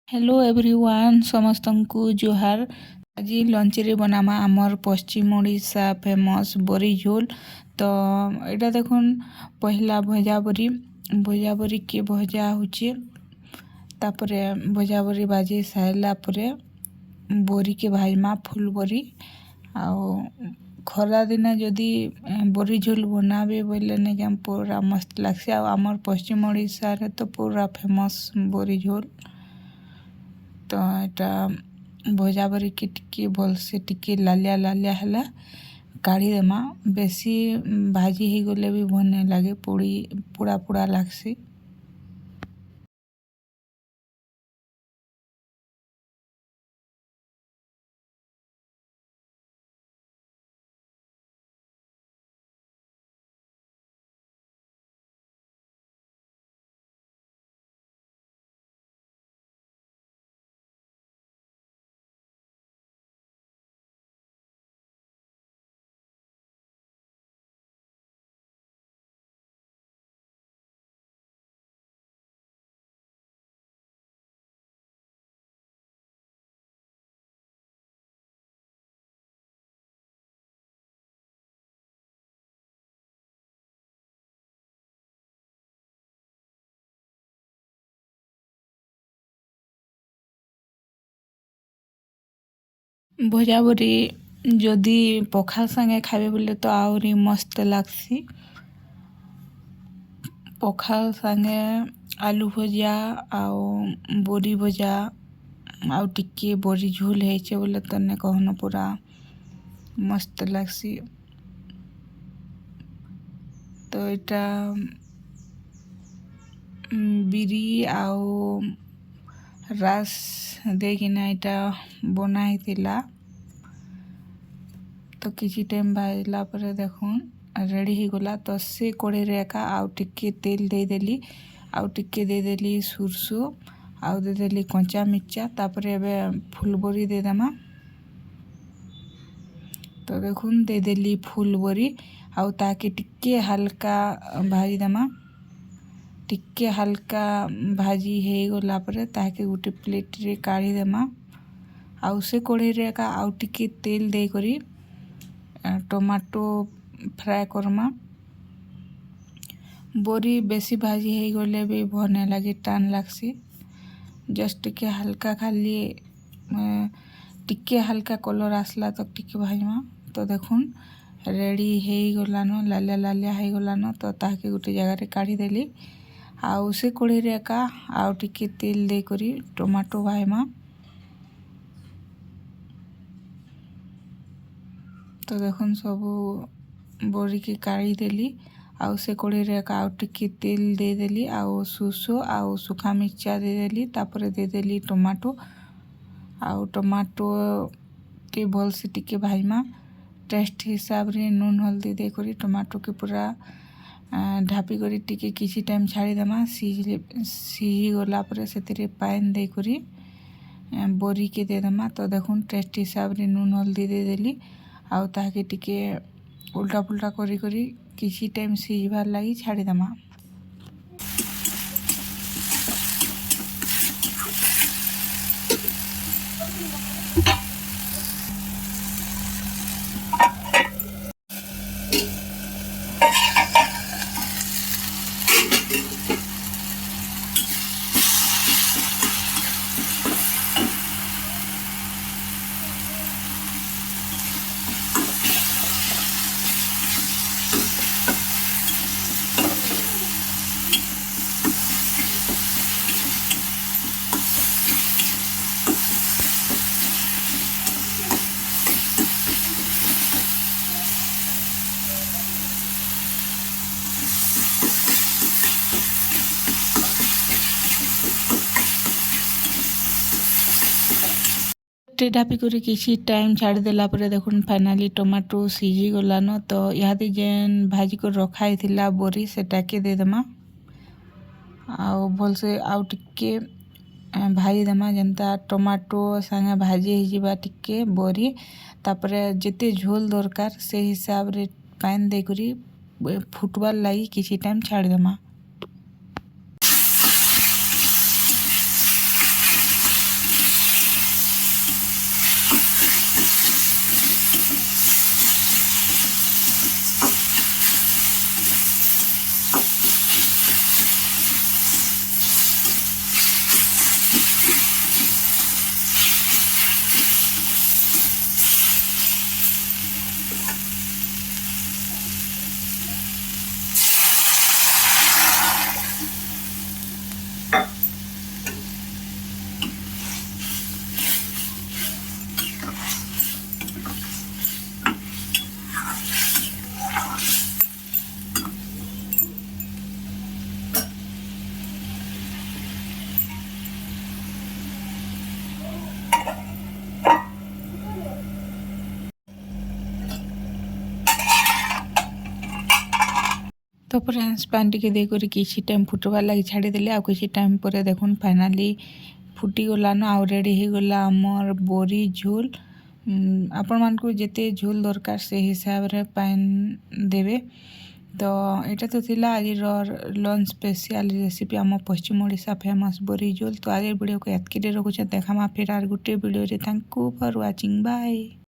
Hello everyone समस्तंकु जोहार। आज lunch रे बनामा आमर पश्चिम ओडिशा फेमस बरी झोल। तो यहाँ देखुन पहला भजा बरी के भजा होचे, तापरे भजा बरी बाजी साइला परे बरी के भाजमा फुल बरी। आओ खरा दिन जदि बरी झोल बनाबे बोले ने पूरा मस्त लगसे। आमर पश्चिम ओडिशा रे तो पूरा फेमस बरी झोल। तो यहाँ भजा बरी के टिके भलसे टिके लालिया लालिया है काढ़ी देमा। बेसी भाजी ही गले भी भल नहीं लगे, पुड़ा पुड़ा लगसी। भजा बरी जदि पखाल संगे खाबे बोले तो आहरी मस्त लगसी। पखाल संगे आलू भजा आउ बरी भजा आउ टिके बरी झोल है बोले तो ने कहनो पूरा मस्त लगसी। तो यहाँ बिरी आउ रास देकिना यहाँ बनाई थिला। तो किसी टाइम भाजला पर देखुन रेडी ही गला। तो से कड़े रे एका आउ टिके तेल दे देली, आउ टिके दे देली सुरसो, आउ दे देली कंचा मिर्चा, तापरे एबे फुलबरी दे देमा। तो देखुन दे देली फुलबरी आउ ताके टिके हल्का भाजी देमा। टिके हल्का भाजी हे गला पर ताके गोटे प्लेट रे काढ़ी देमा। आउ से कड़े रे एका आउ टिके तेल दे करी टमाटो फ्राए करमा। बरी बेसी भाजी हे गले भी भल नहीं लगे, टान लगसी। जस्ट टिके हल्का खाली टिके हल्का कलर आसला तक टिके भाजमा। तो देखुन रेडी हे गलानो, लालिया लालिया हे गलानो। तो ताके गोटे जगह रे काढ़ी देली। आउ से कड़े रे एका आउ टिके तेल दे करी टमाटो भाजमा। तो देखुन सबू बरी के काढ़ी देली आउ से कड़े रे एका आउ टिके तेल दे देली आउ सुसो आउ सुखा मिर्चा दे देली। तापरे दे देली टमाटो आउ टमाटो के भल से टिके भाजमा। टेस्ट हिसाब रे नून हल्दी दे करी टमाटो के पूरा ढापी करी टिके किसी टाइम छाड़ी देमा। सीझी गला पर से पान दे करी बरी के दे देमा। तो देखुन टेस्ट हिसाब रे नून हल्दी दे देली आउ ताके टिके उल्टा पुल्टा करी करी किसी टाइम सीझबार लगी छाड़ी देमा। ढापी कर किसी टाइम छाड़ी देला पर देखुन फाइनाली टमाटो सीझी गलान। तो इहादे जेन भाजी को रखाई थिला बरी सेटा के दे देमा आउ भलसे आउ टिके भाजी देमा जेनता टमाटो संगे भाजी ही जिबा टिके बरी। तापरे जेते झोल दरकार से हिसाब रे पानी दे करी फुटबार लगी किसी टाइम छाड़ी देमा। तो फ्रेंड्स पानी टिके देकर किसी टाइम फुटबार लगी छाड़ीदेली आ किसी टाइम पर देखुन फाइनाली फुटीगलान आ रेडी होगला आमर बरी झोल। आपण मानकु जेते झोल दरकार से हिसाब रे पानी देवे। तो यहाँ तो थिला आज लंच स्पेशल रेसिपी आम पश्चिम ओडिशा फेमस बरी झोल। तो आज वीडियो को एतकी रखुचे देखा फिर आर गुटे वीडियो रे। Thank you for watching bye.